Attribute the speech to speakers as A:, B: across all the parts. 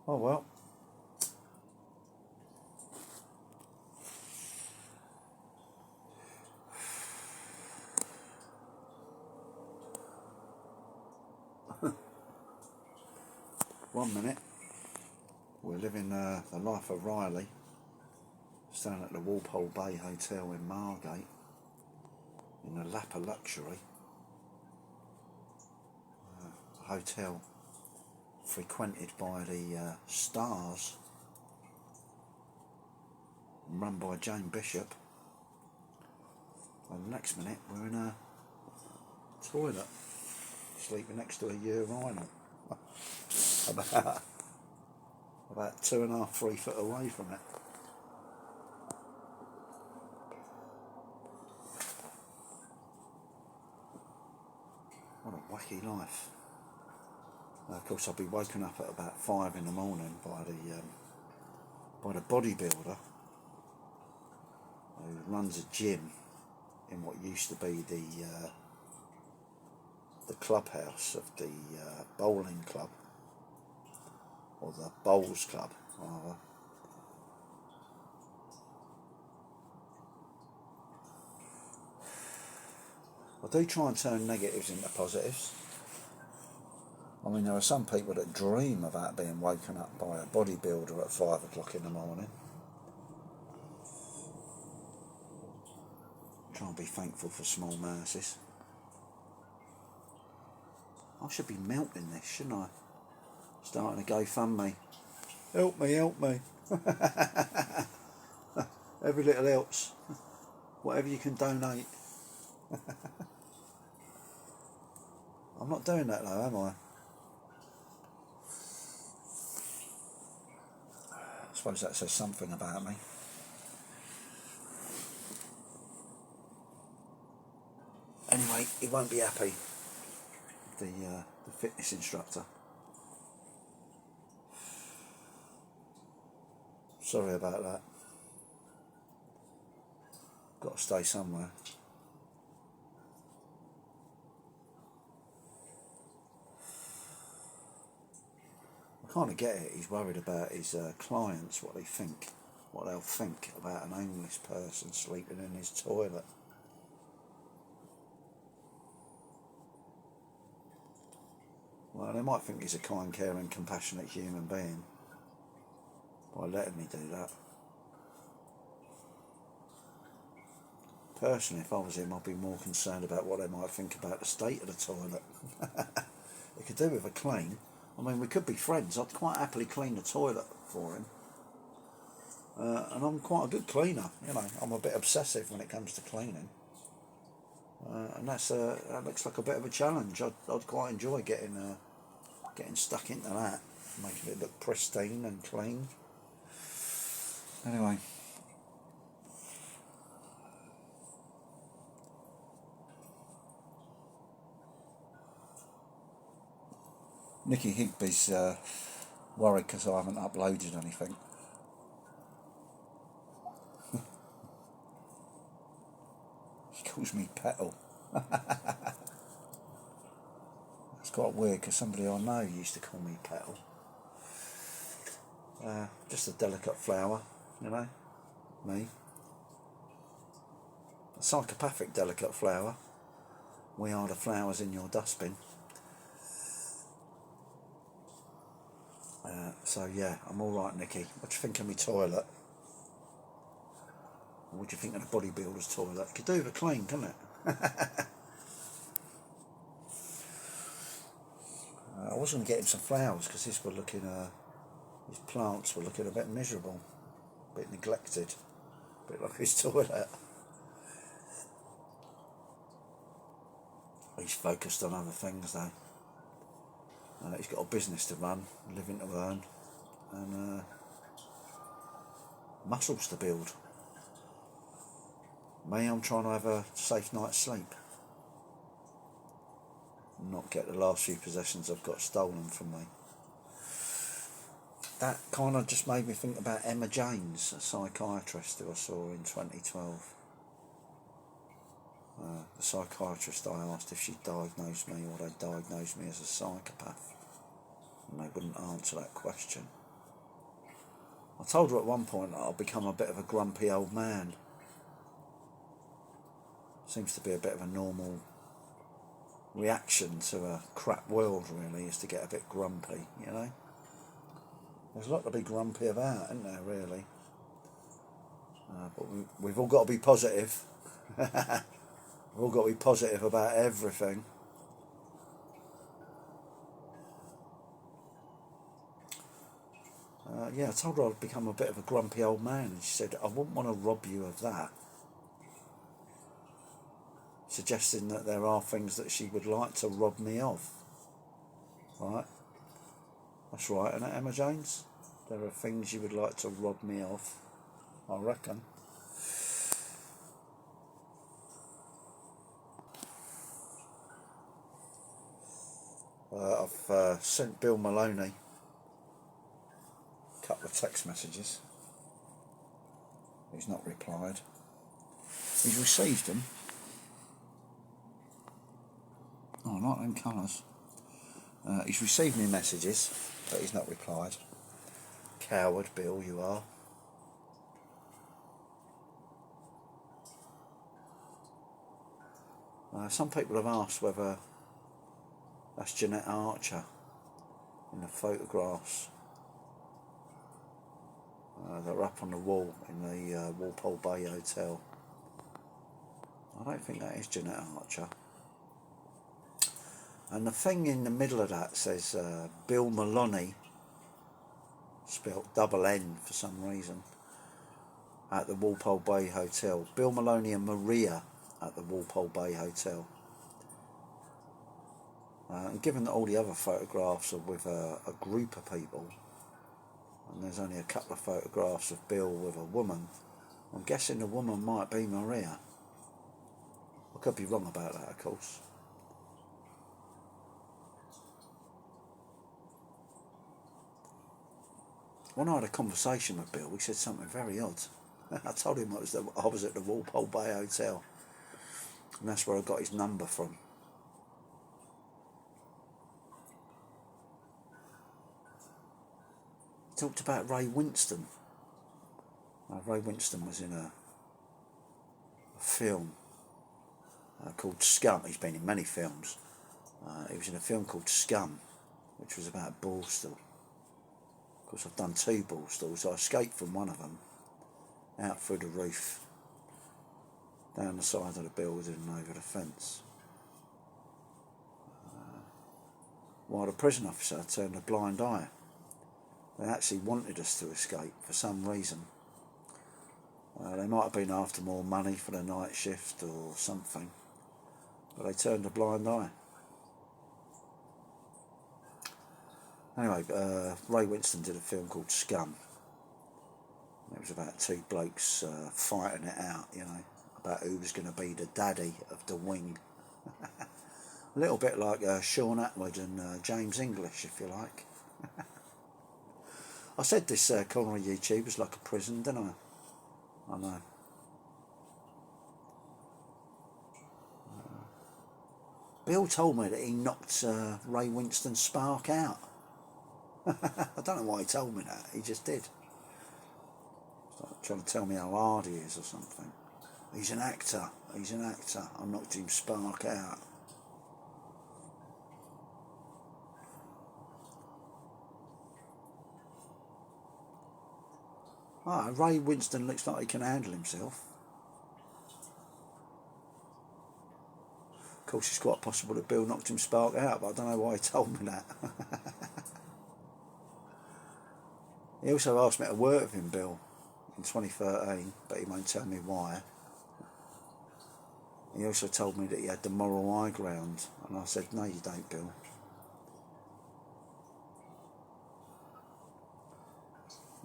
A: Oh well. One minute, we're living the life of Riley, staying at the Walpole Bay Hotel in Margate, in the lap of luxury. A hotel frequented by the stars, run by Jane Bishop. And the next minute, we're in a toilet, sleeping next to a urinal. about 2.5, 3 foot away from it. What a wacky life. Of course, I'll be woken up at about 5 in the morning by the bodybuilder who runs a gym in what used to be the clubhouse of the bowling club, or the bowls club rather. I do try and turn negatives into positives. I mean, there are some people that dream about being woken up by a bodybuilder at 5 o'clock in the morning. Try and be thankful for small mercies. I should be melting this, shouldn't I? Starting to GoFundMe. Help me, help me. Every little helps. Whatever you can donate. I'm not doing that though, am I? I suppose that says something about me. Anyway, he won't be happy, the fitness instructor. Sorry about that. Got to stay somewhere. I kind of get it. He's worried about his clients, what they'll think about an homeless person sleeping in his toilet. Well, they might think he's a kind, caring, compassionate human being by letting me do that. Personally, if I was him, I'd be more concerned about what they might think about the state of the toilet. It could do with a clean. I mean, we could be friends. I'd quite happily clean the toilet for him. And I'm quite a good cleaner, you know. I'm a bit obsessive when it comes to cleaning. And that looks like a bit of a challenge. I'd quite enjoy getting stuck into that, making it look pristine and clean. Anyway. Nicky Higby's worried because I haven't uploaded anything. He calls me Petal. It's quite weird because somebody I know used to call me Petal. Just a delicate flower, you know, me. A psychopathic delicate flower. We are the flowers in your dustbin. So yeah, I'm alright, Nicky. What do you think of my toilet? What do you think of the bodybuilder's toilet? Could do with a clean, couldn't it? I was going to get him some flowers because his plants were looking a bit miserable, a bit neglected, a bit like his toilet. He's focused on other things though. He's got a business to run, a living to earn, and muscles to build. Me, I'm trying to have a safe night's sleep. Not get the last few possessions I've got stolen from me. That kind of just made me think about Emma James, a psychiatrist who I saw in 2012. The psychiatrist, I asked if she'd diagnosed me or they'd diagnosed me as a psychopath, and they wouldn't answer that question. I told her at one point that I'll become a bit of a grumpy old man. Seems to be a bit of a normal reaction to a crap world, really, is to get a bit grumpy, you know. There's a lot to be grumpy about, isn't there, really? But we've all got to be positive. We've all got to be positive about everything. Yeah, I told her I'd become a bit of a grumpy old man, and she said, I wouldn't want to rob you of that. Suggesting that there are things that she would like to rob me of. Right? That's right, isn't it, Emma Jones? There are things you would like to rob me of, I reckon. I've sent Bill Maloney a couple of text messages. He's not replied. He's received them. Oh, I like them colours. He's received me messages, but he's not replied. Coward, Bill, you are. Some people have asked whether that's Jeanette Archer in the photographs that are up on the wall in the Walpole Bay Hotel. I don't think that is Jeanette Archer. And the thing in the middle of that says Bill Maloney, spelt double N for some reason, at the Walpole Bay Hotel. Bill Maloney and Maria at the Walpole Bay Hotel. And given that all the other photographs are with a group of people, and there's only a couple of photographs of Bill with a woman, I'm guessing the woman might be Maria. I could be wrong about that, of course. When I had a conversation with Bill, he said something very odd. I told him I was at the Walpole Bay Hotel, and that's where I got his number from. He talked about Ray Winstone. Ray Winstone was in a film called Scum. He's been in many films. He was in a film called Scum, which was about Borstal. Of course, I've done 2 Borstals. I escaped from one of them, out through the roof, down the side of the building and over the fence. While the prison officer turned a blind eye. They actually wanted us to escape for some reason. They might have been after more money for the night shift or something, but they turned a blind eye. Anyway, Ray Winstone did a film called Scum. It was about 2 blokes fighting it out, you know, about who was going to be the daddy of the wing. A little bit like Sean Atwood and James English, if you like. I said this corner of YouTube was like a prison, didn't I? I know. Bill told me that he knocked Ray Winstone's spark out. I don't know why he told me that. He just did. He's like trying to tell me how hard he is or something. He's an actor. He's an actor. I knocked him spark out. Ray Winstone looks like he can handle himself. Of course, it's quite possible that Bill knocked him spark out, but I don't know why he told me that. He also asked me to work with him, Bill, in 2013, but he won't tell me why. He also told me that he had the moral high ground, and I said, no, you don't, Bill.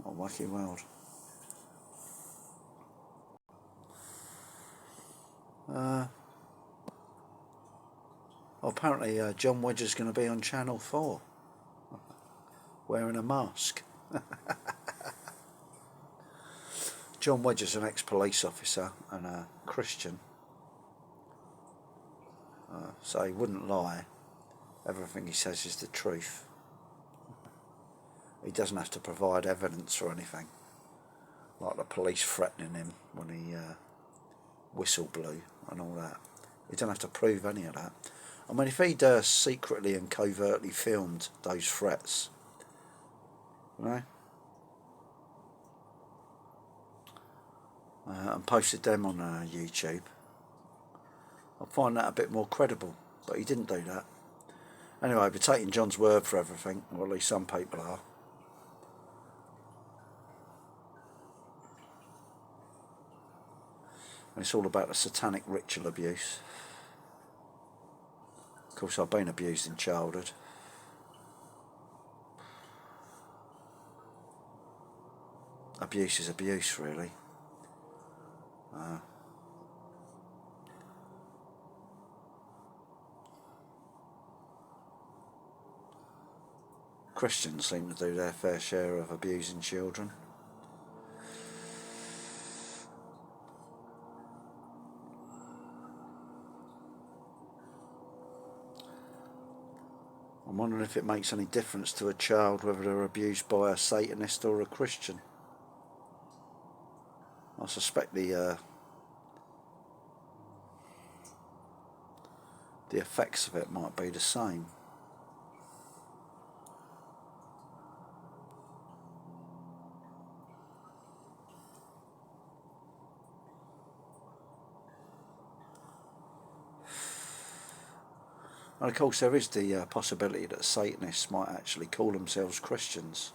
A: What a wacky world. Apparently John Wedger's going to be on Channel 4 wearing a mask. John Wedger's an ex-police officer and a Christian, so he wouldn't lie. Everything he says is the truth. He doesn't have to provide evidence or anything. like the police threatening him when he whistle blew and all that. He don't have to prove any of that. I mean, if he'd secretly and covertly filmed those threats, you know, and posted them on YouTube, I'd find that a bit more credible. But he didn't do that. Anyway, we're taking John's word for everything, or at least some people are. And it's all about the satanic ritual abuse. Of course, I've been abused in childhood. Abuse is abuse, really. Christians seem to do their fair share of abusing children. I'm wondering if it makes any difference to a child whether they're abused by a Satanist or a Christian. I suspect the effects of it might be the same. And of course there is the possibility that Satanists might actually call themselves Christians,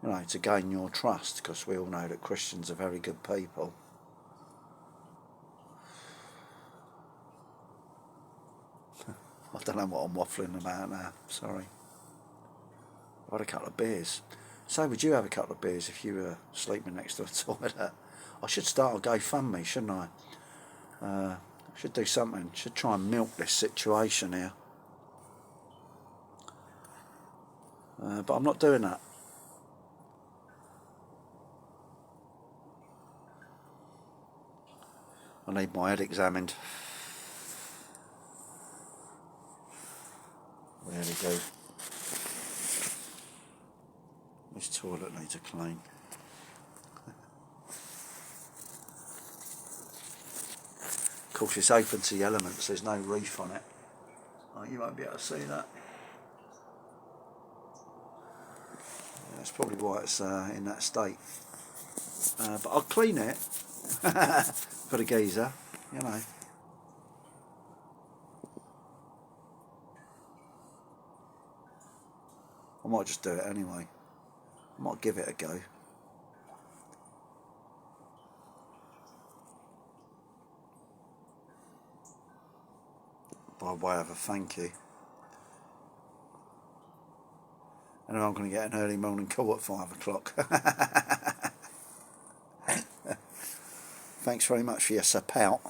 A: you know, to gain your trust, because we all know that Christians are very good people. I don't know what I'm waffling about now, sorry. I've had a couple of beers. So would you have a couple of beers if you were sleeping next to a toilet? I should start a GoFundMe, shouldn't I? I should do something. Should try and milk this situation here. But I'm not doing that. I need my head examined. Really do. This toilet needs a clean. Of course, it's open to the elements. There's no roof on it. Oh, you won't be able to see that. Yeah, that's probably why it's in that state. But I'll clean it for the geezer, you know. I might just do it anyway. I might give it a go. By way of a thank you. And I'm going to get an early morning call at 5 o'clock. Thanks very much for your support.